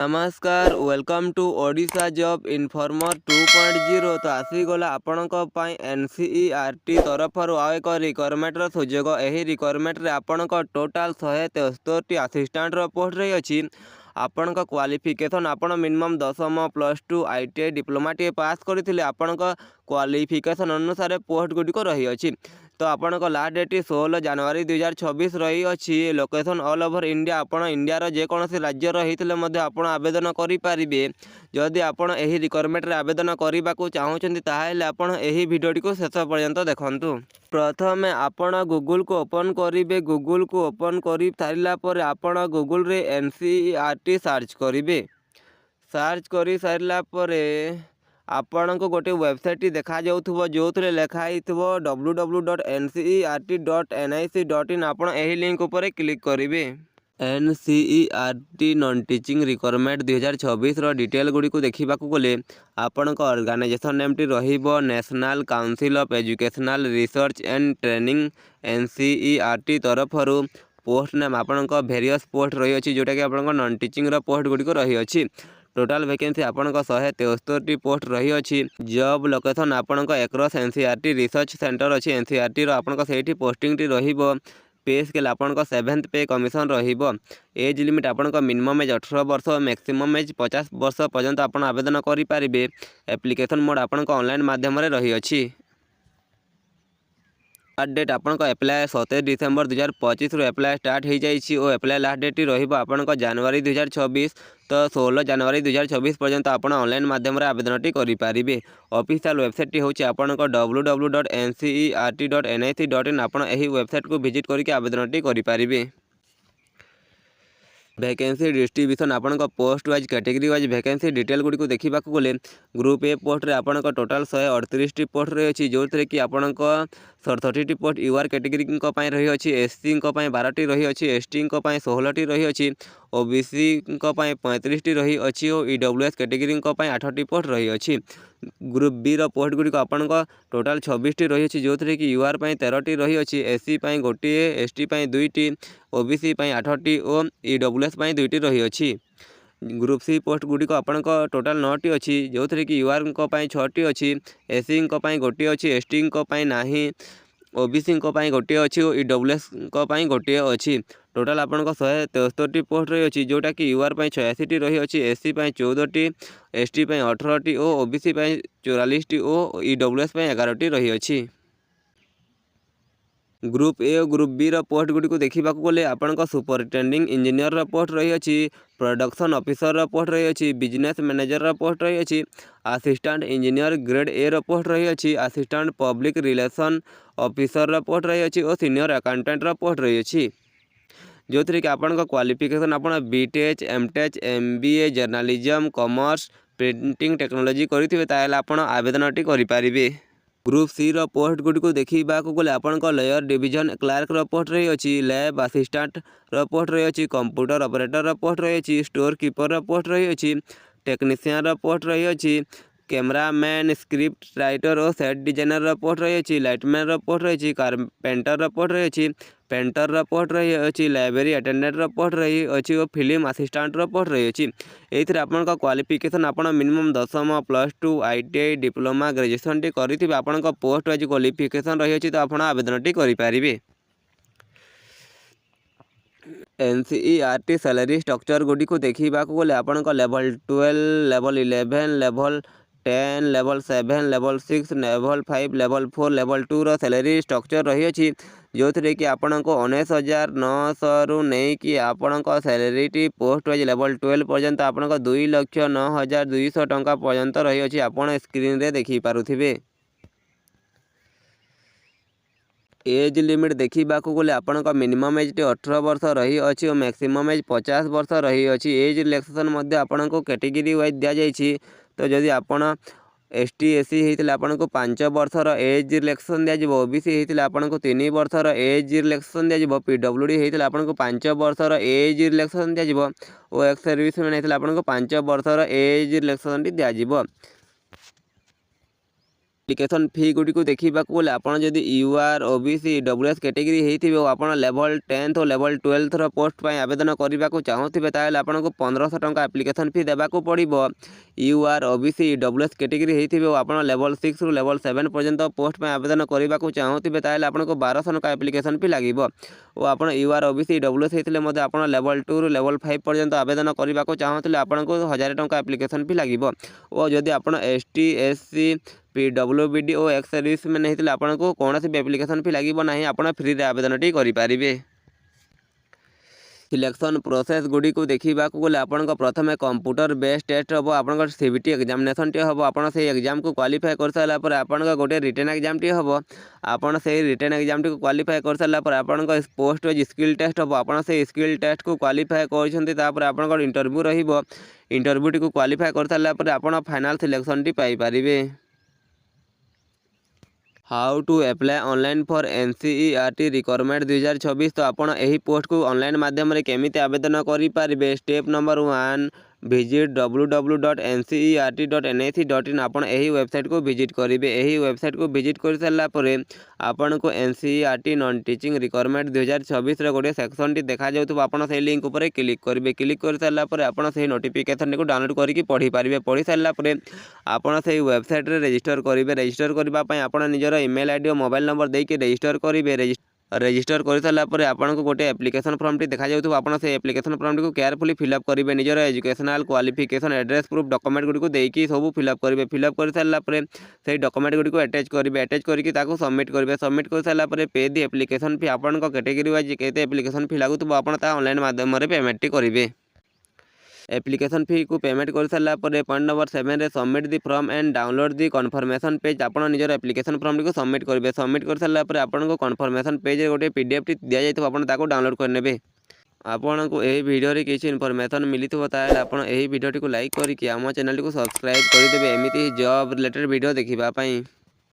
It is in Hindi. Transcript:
नमस्कार welcome to Odisha job informer 2.0 तो आसीगला आपणक एनसीईआरटी तरफ आउ एक रिक्वायरमेंटर सुजोग यही रिक्वायरमेंट आपणक टोटाल 173 असिस्टेंट पोस्ट रही अच्छी आपण क्वालिफिकेशन आपण मिनिमम 10वीं +2 ITI डिप्लोमा टे पास करते आपण क्वालिफिकेशन अनुसार पोस्ट गुड़िक रही अच्छी तो आपण लास्ट डेट 16 जनवरी 2026 रही अच्छी लोकेशन ऑल ओवर इंडिया आपण इंडियार जेकोसी राज्य होते आपण आवेदन करेंगे जदि आपण यही रिक्वायरमेंट आवेदन करने को चाहूँगी ताहले आपण यही वीडियोटी को शेष पर्यंत देखंतु। प्रथम आपण गूगल को ओपन करेंगे गूगल को ओपन कर सारा पर आपण गूगल रे NCERT सर्च करेंगे सर्च कर सारा पर आपण को गोटे वेबसाइट देखा जाउथबो जो थे लिखाई www.ncert.nic.in आपण यही लिंक उपर क्लिक करेंगे। NCERT non teaching requirement 2026 detail Gudi को देखा गले आपण ऑर्गेनाइजेशन नेम टी रहिबो national council of educational research and training NCERT तरफ पोस्ट नेम आपण वेरियस पोस्ट रही अच्छी जोटा कि आपण नॉन टीचिंग पोस्ट गुड़िक रही अच्छी टोटाल वैकेंसी आपण 173 पोस्ट रही अच्छी जॉब लोकेशन आपण एक्रॉस NCERT रिसर्च सेंटर अच्छी NCERT आपण से पोस्टिंग टी रहिबो पे स्केल आपण 7th पे कमिशन रहिबो एज लिमिट आपण मिनिमम एज 18 वर्ष मैक्सिमम एज 50 वर्ष पर्यंत आपण आवेदन करि पारिबे। एप्लिकेशन मोड आपण ऑनलाइन माध्यम रे रही अछि। लास्ट डेट आपण एप्लाय 27 डिसेम्बर 2025 रु एप्लाय स्टार्ट हो जाइए और एप्लाय लास्ट डेट रहिबो आपण जनवरी 2026 तो 16 जनवरी 2026 पर्यंत आपण ऑनलाइन माध्यम रे आवेदन टी करि पारिबे। ऑफिशियल वेबसाइट टी होछि आपण www.ncert.nic.in आपण एही वेबसाइट को विजिट करके आवेदन टी करि पारिबे। वैकेंसी डिस्ट्रीब्यूशन आपण post wise category wise vacancy detail Gudi को देखा गले ग्रुप ए पोस्ट रे आपण टोटाल 138 पोस्ट रही अच्छी जो थे कि आपण 67 पोस्ट यूआर कैटेगरी रही अच्छी SC 12 रही अच्छी ST 16 रही अच्छी OBC 35 रही अच्छी और EWS कैटेगरी 8 पोस्ट रही अच्छी। ग्रुप बी रो पोस्ट गुड़ी आपण टोटाल 26 रही अच्छी जो थे कि यूआर 13 रही अच्छी SC गोटे ST 2टी OBC 8टी और EWS 2टी रही अच्छी। ग्रुप सी पोस्ट गुड़िक आपण टोटाल 9टी अच्छी जो थे कि यूआर 6टी अच्छी SC गोटे अच्छी ST नाही OBC गोटे अच्छी और EWS गोटे अच्छी टोटाल आपण 173 पोस्ट रही अच्छी जोटा कि यूआर 86टी रही अच्छी SC 14टी ST 18टी और OBC 44टी और EWS 11टी रही अच्छी। ग्रुप ए और ग्रुप बी रो पोस्ट गुड़ी को देखा गले आपण सुपरिटेंडिंग इंजीनियर रो पोस्ट रही अच्छी प्रोडक्शन ऑफिसर रो पोस्ट रही अच्छी बिजनेस मैनेजर रो पोस्ट रही अच्छी असिस्टेंट इंजीनियर ग्रेड ए रो पोस्ट रही अच्छी असिस्टेंट पब्लिक रिलेशन ऑफिसर रो पोस्ट रही अच्छी और सीनियर अकाउंटेंट रो पोस्ट रही अच्छी जो थे कि आपण क्वालिफिकेशन आपण BTech MTech MBA journalism commerce printing technology करेंगे ताहले आपण आवेदन टी करि पारिबे। ग्रुप सी रो पोस्ट गुड़ी को देखा गले आपण लेयर डिवीजन क्लार्क रो पोस्ट रही अच्छी लैब असिस्टेंट रो पोस्ट रही अच्छी कंप्यूटर ऑपरेटर रो पोस्ट रही अच्छी स्टोर कीपर रो पोस्ट रही अच्छी टेक्नीशियन रो पोस्ट रही अच्छी कैमरामैन स्क्रिप्ट राइटर और सेट डिजाइनर रो पोस्ट रही अच्छी लाइटमैन रो पोस्ट रही अच्छी कारपेंटर रो पोस्ट रही अच्छी पेंटर रो पोस्ट रही अच्छी लाइब्रेरी अटेंडेंट रो पोस्ट रही अच्छी और फिल्म असिस्टेंट रो पोस्ट रही अच्छी एथि आपण क्वालिफिकेशन आपण मिनिमम 10वीं +2 ITI डिप्लोमा ग्रेजुएशन टी करिथिबे आपण पोस्ट वाइज क्वालिफिकेशन रही अच्छी तो आपण आवेदन टी करि पारिबे। NCERT सैलरी स्ट्रक्चर गुड़ी को देखा गले आपण level 12 level 11 level 10 level 7 level 6 level 5 level 4 level 2 रो सैलरी स्ट्रक्चर रही अच्छी जो थे कि आपण 19,900 रु नहीं कि आपण salary T post wise level 12 पर्यंत आपण 2,09,200 टंका पर्यंत रही अच्छी आपण स्क्रीन रे देखि पारुथिबे। एज लिमिट देखा गले आपण मिनिमम एज 18 वर्ष रही अच्छी और मैक्सिमम एज 50 वर्ष रही अच्छी एज रिलैक्सेशन आपण कैटेगरी वाइज दि जाइए तो जदि आपण ST SC होता आपन को 5 वर्षर एज रिलैक्सेशन दिज्व OBC होता आपन को 3 वर्षर एज रिलैक्सेशन दिज्व PWD होता आपन को 5 वर्षर एज रिलैक्सेशन दिज्व और एक्स सर्विसमैन होता आपन को 5 वर्षर एज रिलैक्सेशन दिज्व। एप्लिकेशन फी गुड़ी को देखा गले आप जदि यूआर ओबीसी डब्ल्यूएस कैटेगरी होती आप लेवल 10th और लेवल 12th पोस्ट पर आवेदन करने को चाहूबे ताल आपको 1500 टंका एप्लिकेशन फी देवाक पड़ो। यूआर ओबीसी डब्ल्यूएस कैटेगरी होती आप लेवल 6 रु लेवल 7 पर्यंत पोस्ट पर आवेदन करने को चाहूबे ताल आपको 1200 टंका एप्लिकेशन फी लगे। और आप यूआर ओबीसी डब्ल्यूएस होते आप लेवल 2 रु लेवल 5 पर्यंत आवेदन करने को चाहते आपको 1000 टंका एप्लिकेशन फी लगे। और जदि आप एसटी एससी पीडब्ल्यूबीडी और एक्स सर्विस में नहीं आपको कौन भी एप्लिकेशन फी लगे ना आप फ्री आवेदन टी करें। सिलेक्शन प्रोसेस गुड़ी को देखा गले आपको प्रथम कंप्यूटर बेस्ड टेस्ट हम आप सीबीटी एग्जामिनेशन टी हम आप एग्जाम को क्वालिफाई कर सारापर आप गोटे रिटन एग्जाम टी हम आप रिटन एग्जाम टी क्वालिफाई कर सारापर आप पोस्ट स्किल टेस्ट हम आप स्किल टेस्ट को क्वालिफाई कर आप इंटरव्यू इंटरव्यू टी को क्वालिफाई कर सारापर आप फाइनल सिलेक्शन टी पाइपर। How to apply online for NCERT requirement 2024 तो आपड़ यही पोस्ट को ऑनलाइन माध्यम केमी आवेदन करें। स्टेप नंबर 1 विजिट www.ncert.nic.in आपड़ यही वेबसाइट को विजिट करेंगे। यही वेबसाइट को विजिट कर सारापर आपन को एनसीईआरटी नॉन टीचिंग रिक्वायरमेंट 2024 गोटे सेक्शन टी देखा जाऊँ आप लिंक उपर क्लिक करेंगे। क्लिक कर सारापर आप नोटिफिकेशन को डाउनलोड करके पढ़ी पारे। पढ़ी सारापर आप वेबसाइट रे रजिस्टर करेंगे। रजिस्टर करने आप निजर ईमेल आईडी और मोबाइल नंबर देके रजिस्टर करेंगे। रजिस्टर कर सारापर आपको गोटे एप्लिकेशन फॉर्म टी देखा जाऊँ आप एप्लिकेशन फॉर्म टी को केयरफुली फिलअप करेंगे। निजर educational qualification address proof document Gudi को देकी सब फिलअप करेंगे। फिलअप कर सारापर से डॉक्यूमेंट गुड़ी को अटैच करेंगे। अटैच करके सबमिट करेंगे। सबमिट कर सारापर पे दी एप्लिकेशन फी आपन कैटेगरी वाइज केते एप्लिकेशन फी लगुव आप ऑनलाइन माध्यम पेमेंट टी करेंगे। एप्लिकेशन फी को पेमेंट कर सारापर point number 7 submit the form and download the confirmation page आप निजर एप्लिकेशन फॉर्म को सबमिट करेंगे। सबमिट कर सारापर आपको कन्फर्मेशन पेज गोटे पीडीएफ टी दि जाए आप डाउनलोड करने। आपन को यही वीडियो रे किसी इनफॉरमेशन मिली ताल आप यही वीडियो टी को लाइक करके आम चैनल टी को सब्सक्राइब करदे एमती जॉब रिलेटेड वीडियो देखा।